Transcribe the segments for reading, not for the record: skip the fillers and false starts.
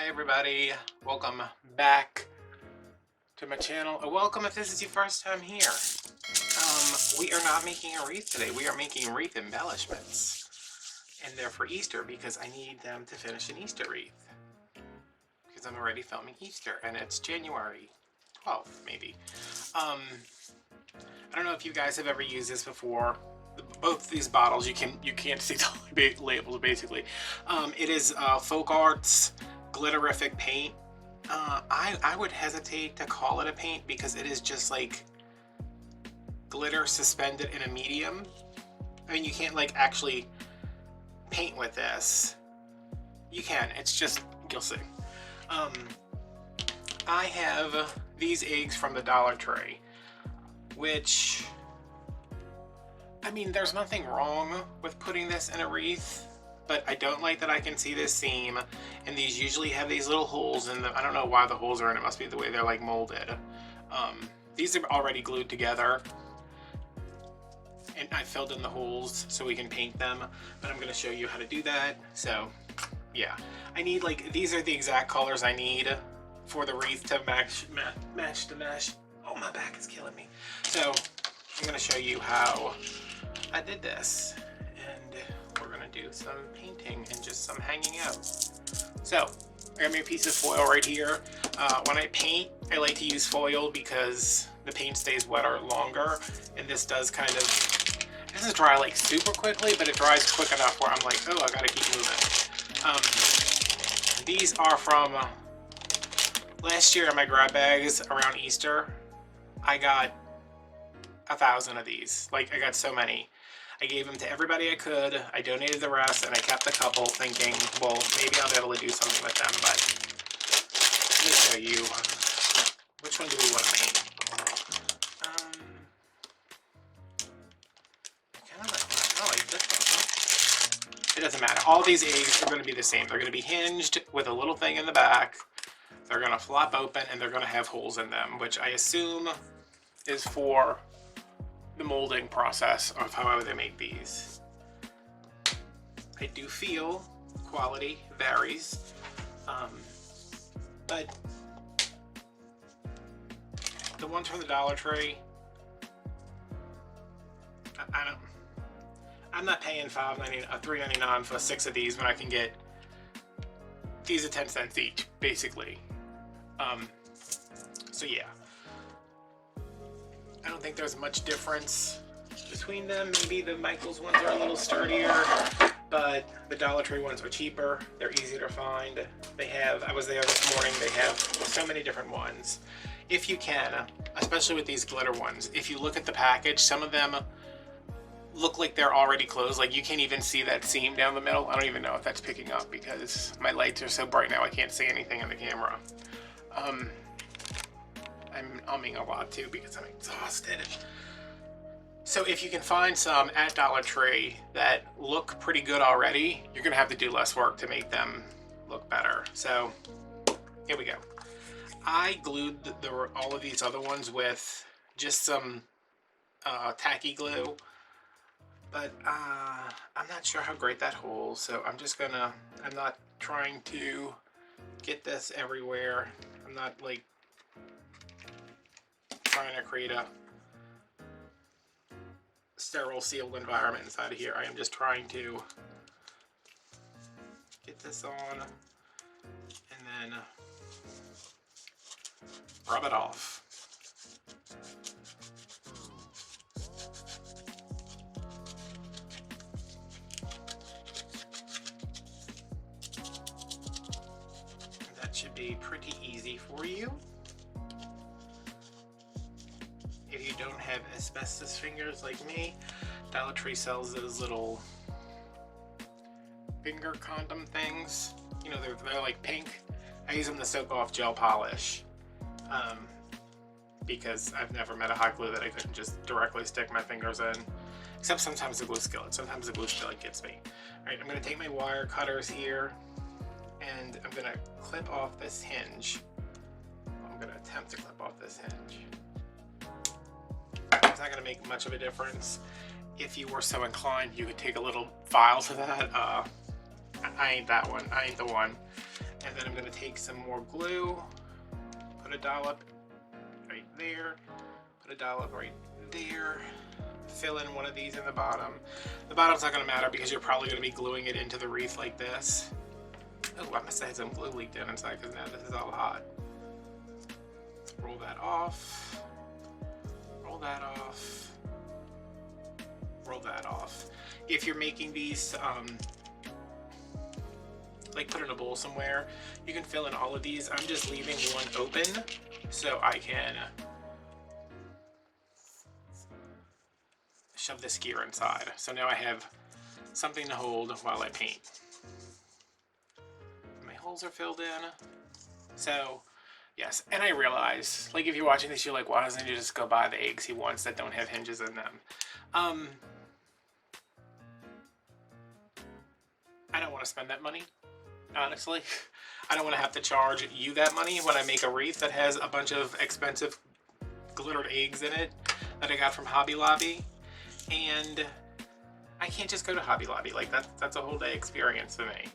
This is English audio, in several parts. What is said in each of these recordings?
Hi everybody, welcome back to my channel. Welcome if this is your first time here. We are not making a wreath today. We are making wreath embellishments. And they're for Easter because I need them to finish an Easter wreath. Because I'm already filming Easter and it's January 12th maybe. I don't know if you guys have ever used this before. Both these bottles, you can't see the labels basically. It is Folk Arts Glitterific paint. I would hesitate to call it a paint because it is just like glitter suspended in a medium. I mean, you can't like actually paint with this. You can, it's just, you'll see. I have these eggs from the Dollar Tree, which, I mean, there's nothing wrong with putting this in a wreath, but I don't like that I can see this seam, and these usually have these little holes in them. I don't know why the holes are in it. It must be the way they're like molded. These are already glued together, and I filled in the holes so we can paint them, but I'm going to show you how to do that. So yeah, I need like, these are the exact colors I need for the wreath to match the mesh. Oh, my back is killing me. So I'm going to show you how I did this, and we're gonna do some painting and just some hanging out. So I got me a piece of foil right here. When I paint, I like to use foil because the paint stays wetter longer, and this does kind of, it doesn't dry like super quickly, but it dries quick enough where I'm like, oh, I gotta keep moving. These are from last year in my grab bags around Easter. I got 1,000 of these. Like, I got so many. I gave them to everybody I could. I donated the rest, and I kept a couple thinking, well, maybe I'll be able to do something with them, but let me show you. Which one do we want to paint? I like this one. It doesn't matter. All these eggs are going to be the same. They're going to be hinged with a little thing in the back. They're going to flop open, and they're going to have holes in them, which I assume is for the molding process of however they make these. I do feel quality varies, but the ones from the Dollar Tree, I'm not paying $3.99 for 6 of these when I can get these at 10 cents each, basically. So yeah. I don't think there's much difference between them. Maybe the Michaels ones are a little sturdier, but the Dollar Tree ones are cheaper. They're easier to find. They have, I was there this morning, they have so many different ones. If you can, especially with these glitter ones, if you look at the package, some of them look like they're already closed. Like you can't even see that seam down the middle. I don't even know if that's picking up because my lights are so bright now I can't see anything in the camera. I'm umming a lot too because I'm exhausted. So if you can find some at Dollar Tree that look pretty good already, you're gonna have to do less work to make them look better. So here we go. I glued all of these other ones with just some tacky glue, but I'm not sure how great that holds. So I'm not trying to get this everywhere. I'm not like trying to create a sterile sealed environment inside of here. I am just trying to get this on and then rub it off. And that should be pretty easy for you. If you don't have asbestos fingers like me, Dollar Tree sells those little finger condom things. You know, they're like pink. I use them to soak off gel polish because I've never met a hot glue that I couldn't just directly stick my fingers in. Except sometimes the glue skillet. Sometimes the glue skillet gets me. Alright, I'm going to take my wire cutters here and I'm going to clip off this hinge. I'm going to attempt to clip off this hinge. It's not going to make much of a difference. If you were so inclined, you could take a little file to that. I ain't that one. I ain't the one. And then I'm going to take some more glue, put a dollop right there, put a dollop right there, fill in one of these in the bottom. The bottom's not going to matter because you're probably going to be gluing it into the wreath like this. Oh, I must have had some glue leaked in inside because now this is all hot. Roll that off, roll that off, roll that off. If you're making these, like put in a bowl somewhere, you can fill in all of these. I'm just leaving one open so I can shove this gear inside. So now I have something to hold while I paint. My holes are filled in. So yes, and I realize, like if you're watching this, you're like, why doesn't he just go buy the eggs he wants that don't have hinges in them? I don't want to spend that money, honestly. I don't want to have to charge you that money when I make a wreath that has a bunch of expensive glittered eggs in it that I got from Hobby Lobby. And I can't just go to Hobby Lobby. Like that's a whole day experience for me.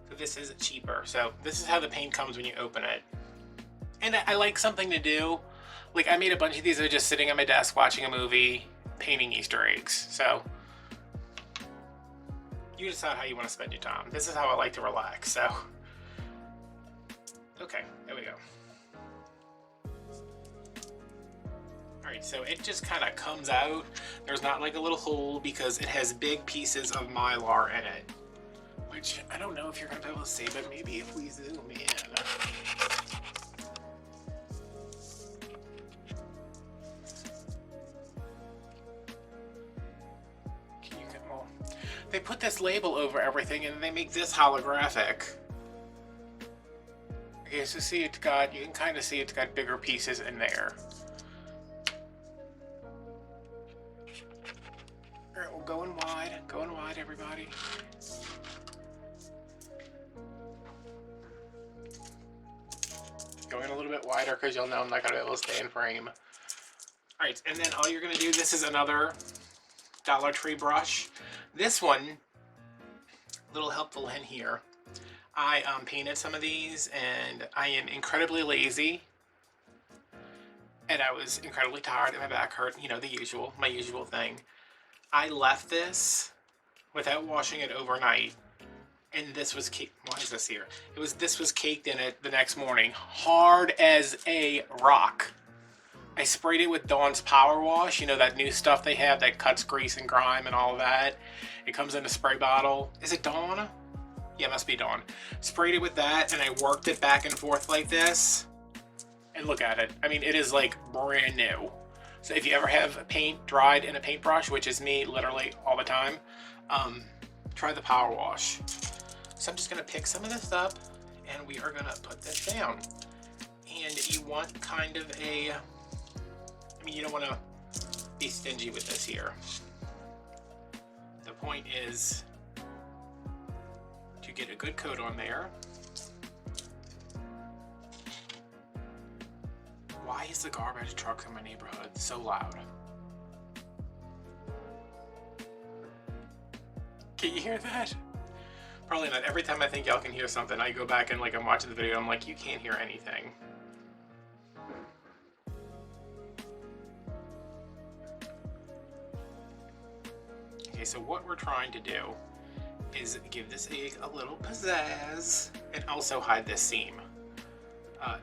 So this is cheaper. So this is how the paint comes when you open it. And I like something to do. Like I made a bunch of these that are just sitting on my desk watching a movie, painting Easter eggs. So you decide how you want to spend your time. This is how I like to relax. So okay, there we go. Alright, so it just kind of comes out. There's not like a little hole because it has big pieces of Mylar in it. Which I don't know if you're going to be able to see, but maybe if we zoom in. Can you get more? They put this label over everything and they make this holographic. Okay, so see it's got, you can kind of see it's got bigger pieces in there. Alright, well going wide everybody. Going a little bit wider because you'll know I'm not going to be able to stay in frame. Alright, and then all you're going to do, this is another Dollar Tree brush. This one, little helpful hint here. I painted some of these and I am incredibly lazy. And I was incredibly tired and my back hurt, you know, my usual thing. I left this without washing it overnight. And this was caked, why is this here? This was caked in it the next morning, hard as a rock. I sprayed it with Dawn's Power Wash, you know, that new stuff they have that cuts grease and grime and all of that. It comes in a spray bottle. Is it Dawn? Yeah, it must be Dawn. Sprayed it with that and I worked it back and forth like this. And look at it. I mean, it is like brand new. So if you ever have paint dried in a paintbrush, which is me literally all the time, try the Power Wash. So I'm just going to pick some of this up and we are going to put this down. And you want kind of a, I mean, you don't want to be stingy with this here. The point is to get a good coat on there. Why is the garbage truck in my neighborhood so loud? Can you hear that? Probably not. Every time I think y'all can hear something, I go back and like I'm watching the video, I'm like, you can't hear anything. Okay, so what we're trying to do is give this egg a little pizzazz and also hide this seam.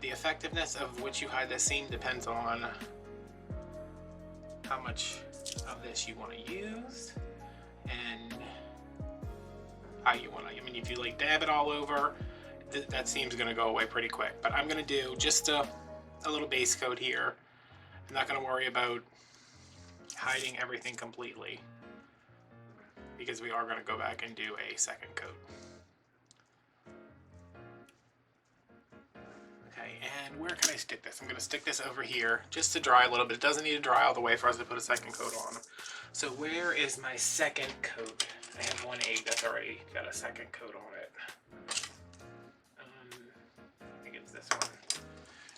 The effectiveness of which you hide this seam depends on how much of this you want to use and how you want to. I mean, if you like dab it all over, that seam's going to go away pretty quick. But I'm going to do just a little base coat here. I'm not going to worry about hiding everything completely because we are going to go back and do a second coat. Okay, and where can I stick this? I'm going to stick this over here just to dry a little bit. It doesn't need to dry all the way for us to put a second coat on. So where is my second coat? I have one egg that's already got a second coat on it. I think it's this one.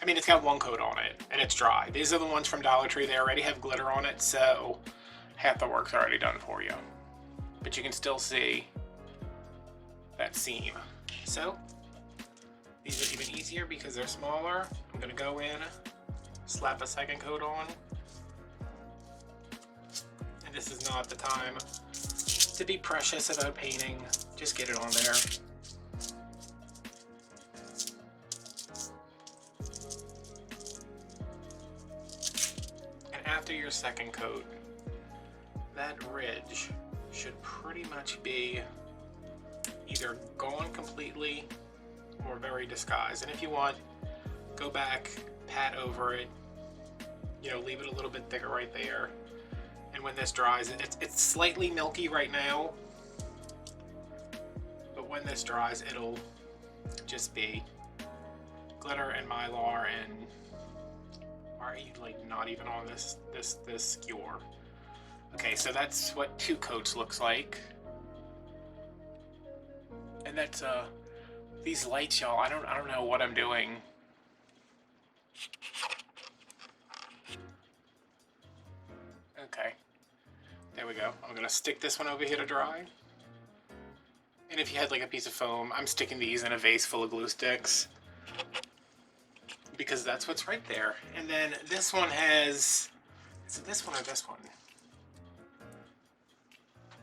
I mean, it's got one coat on it, and it's dry. These are the ones from Dollar Tree. They already have glitter on it, so half the work's already done for you. But you can still see that seam. So These are even easier because they're smaller. I'm gonna go in, slap a second coat on. And this is not the time to be precious about painting. Just get it on there. And after your second coat, that ridge should pretty much be either gone completely or very disguised. And if you want, go back, pat over it, you know, leave it a little bit thicker right there. And when this dries, it's slightly milky right now, but when this dries, it'll just be glitter and Mylar, and are you like not even on this skewer? Okay, so that's what 2 coats looks like. And that's these lights, y'all. I don't know what I'm doing. Okay. There we go. I'm gonna stick this one over here to dry. And if you had like a piece of foam, I'm sticking these in a vase full of glue sticks, because that's what's right there. And then this one has, is it this one or this one?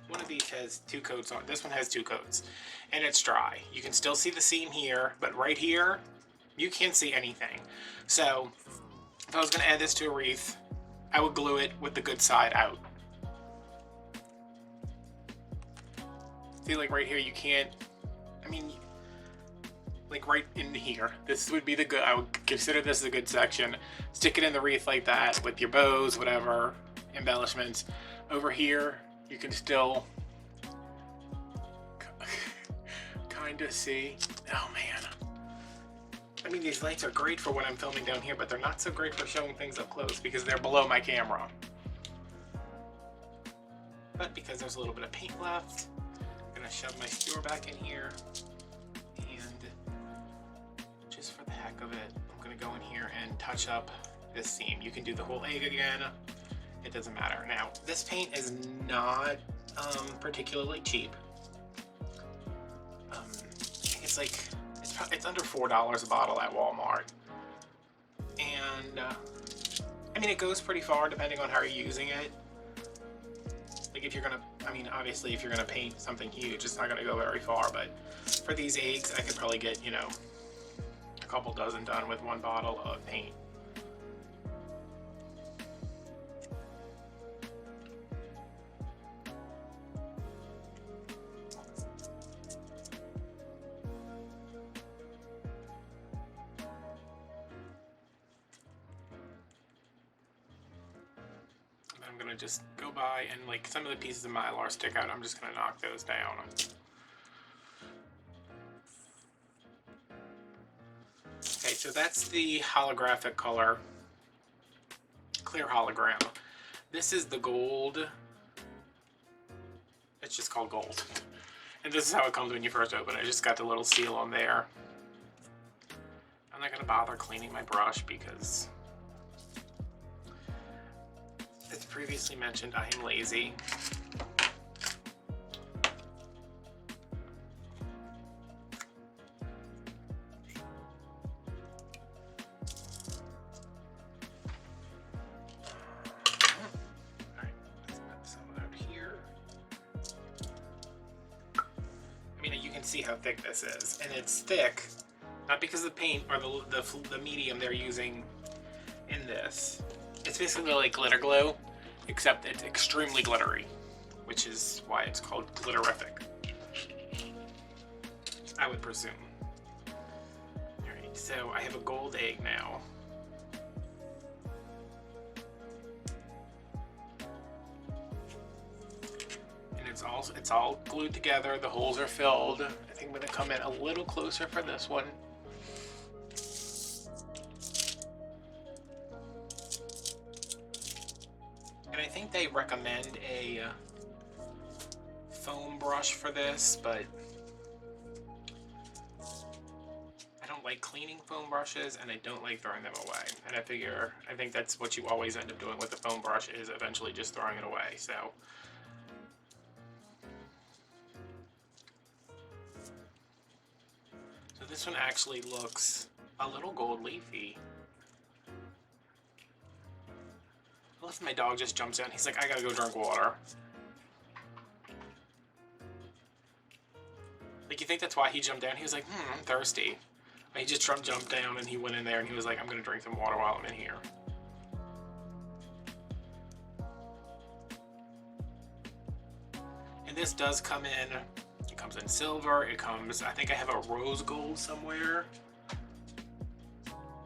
One of these has 2 coats on. This one has 2 coats, and it's dry. You can still see the seam here, but right here, you can't see anything. So if I was gonna add this to a wreath, I would glue it with the good side out. See, like right here, you can't, I mean, like right in here, this would be the good, I would consider this the good section. Stick it in the wreath like that with your bows, whatever, embellishments. Over here, you can still kind of see. Oh man. I mean, these lights are great for when I'm filming down here, but they're not so great for showing things up close because they're below my camera. But because there's a little bit of paint left, I'm gonna shove my skewer back in here, and just for the heck of it, I'm gonna go in here and touch up this seam. You can do the whole egg again. It doesn't matter. Now, this paint is not particularly cheap. I think it's like, it's under $4 a bottle at Walmart. And, I mean, it goes pretty far depending on how you're using it. Like if you're gonna, I mean, obviously if you're gonna paint something huge, it's not gonna go very far, but for these eggs, I could probably get, you know, a couple dozen done with 1 bottle of paint. I'm gonna just go by and like some of the pieces of Mylar stick out, I'm just gonna knock those down. Okay, so that's the holographic color, clear hologram. This is the gold. It's just called gold. And this is how it comes when you first open it. I just got the little seal on there. I'm not gonna bother cleaning my brush because, as previously mentioned, I am lazy. Alright, let's put some out here. I mean, you can see how thick this is, and it's thick not because of the paint or the medium they're using in this. It's basically like glitter glue, except it's extremely glittery, which is why it's called Glitterific, I would presume. Alright, so I have a gold egg now. And it's all glued together, the holes are filled. I think I'm gonna come in a little closer for this one. And I think they recommend a foam brush for this, but I don't like cleaning foam brushes and I don't like throwing them away. And I think that's what you always end up doing with a foam brush, is eventually just throwing it away. So This one actually looks a little gold leafy. Unless my dog just jumps down. He's like, I gotta go drink water. Like, you think that's why he jumped down? He was like, I'm thirsty. He just jumped down and he went in there and he was like, I'm gonna drink some water while I'm in here. And this does come in, it comes in silver, it comes, I think I have a rose gold somewhere.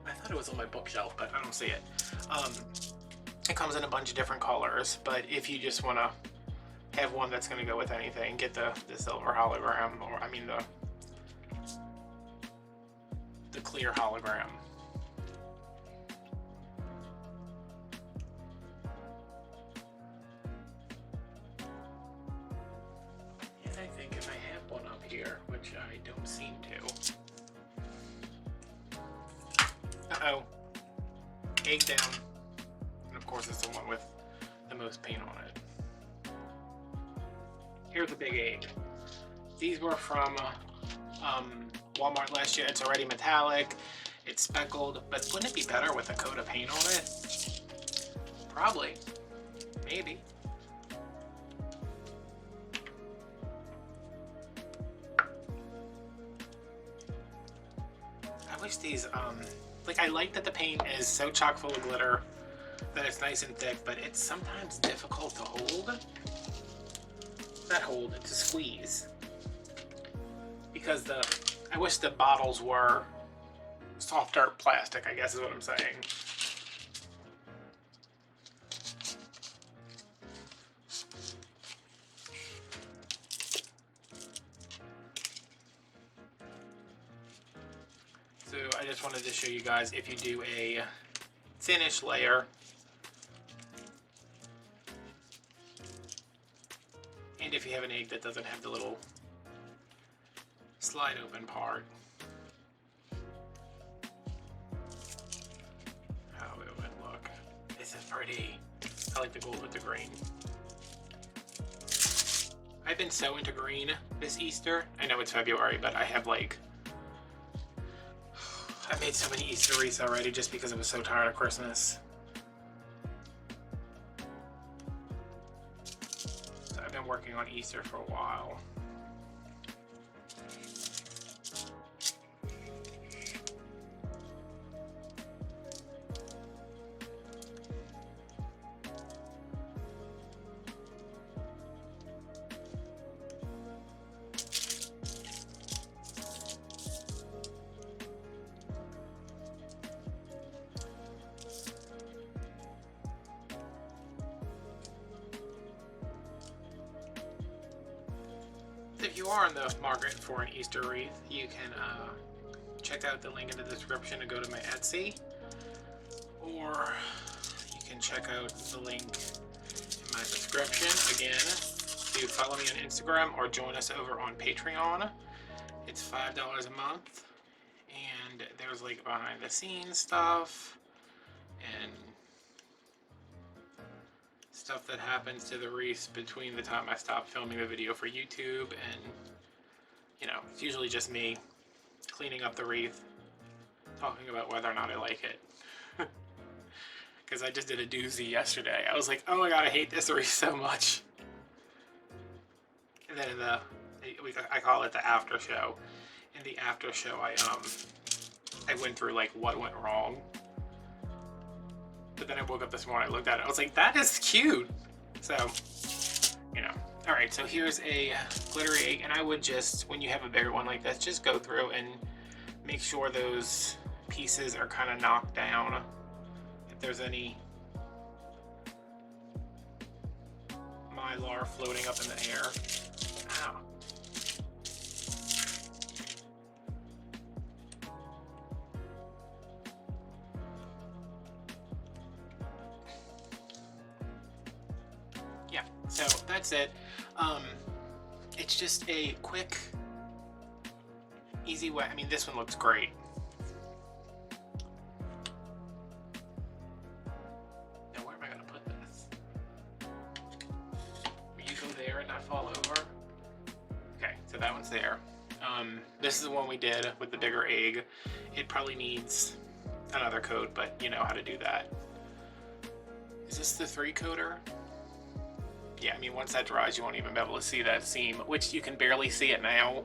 I thought it was on my bookshelf, but I don't see it. It comes in a bunch of different colors, but if you just want to have one that's going to go with anything, get the silver hologram, or I mean the clear hologram. And I think if I have one up here, which I don't seem to. Uh-oh. Egg down. And of course it's the one with the most paint on it. Here's a big egg. These were from Walmart last year. It's already metallic, it's speckled, but wouldn't it be better with a coat of paint on it? Probably. Maybe. I wish these, like, I like that the paint is so chock full of glitter that it's nice and thick, but it's sometimes difficult to hold. Not hold, to squeeze. Because I wish the bottles were softer plastic, I guess is what I'm saying. So I just wanted to show you guys, if you do a finish layer, and if you have an egg that doesn't have the little slide open part, how it would look. This is pretty. I like the gold with the green. I've been so into green this Easter. I know it's February, but I have like, I made so many Easter wreaths already just because I was so tired of Christmas. So I've been working on Easter for a while. If you are in the market for an Easter wreath, you can check out the link in the description to go to my Etsy, or you can check out the link in my description again to follow me on Instagram or join us over on Patreon. It's $5 a month, and there's like behind the scenes stuff and stuff that happens to the wreaths between the time I stop filming the video for YouTube, and you know, it's usually just me cleaning up the wreath, talking about whether or not I like it. Because I just did a doozy yesterday. I was like, oh my god, I hate this wreath so much. And then in the, I call it the after show. In the after show, I went through like what went wrong. But then I woke up this morning, I looked at it, I was like, that is cute. So, you know. Alright, so here's a glittery egg, and I would just, when you have a bigger one like this, just go through and make sure those pieces are kind of knocked down. If there's any mylar floating up in the air. Ow. So that's it. It's just a quick, easy way. I mean, this one looks great. Now, where am I going to put this? Will you go there and not fall over? Okay, so that one's there. This is the one we did with the bigger egg. It probably needs another coat, but you know how to do that. Is this the 3-coater? Yeah, I mean, once that dries, you won't even be able to see that seam, which you can barely see it now.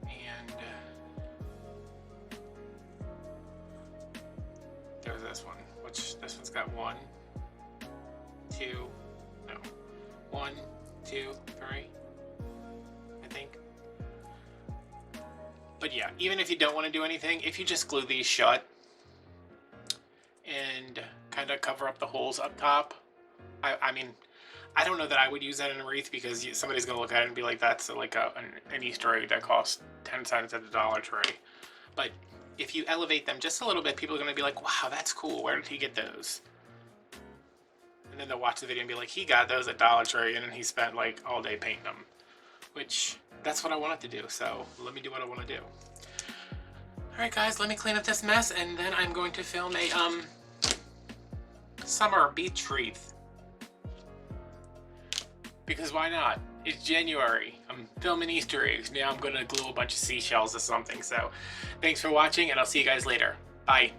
And there's this one, which this one's got 1, 2, no, 1, 2, 3, I think. But yeah, even if you don't want to do anything, if you just glue these shut and kind of cover up the holes up top, I mean, I don't know that I would use that in a wreath, because somebody's going to look at it and be like, that's like an Easter egg that costs 10 cents at the Dollar Tree. But if you elevate them just a little bit, people are going to be like, wow, that's cool. Where did he get those? And then they'll watch the video and be like, he got those at Dollar Tree, and then he spent like all day painting them. Which, that's what I wanted to do, so let me do what I want to do. Alright guys, let me clean up this mess, and then I'm going to film a summer beach wreath. Because why not? It's January. I'm filming Easter eggs. Now I'm going to glue a bunch of seashells or something. So thanks for watching, and I'll see you guys later. Bye.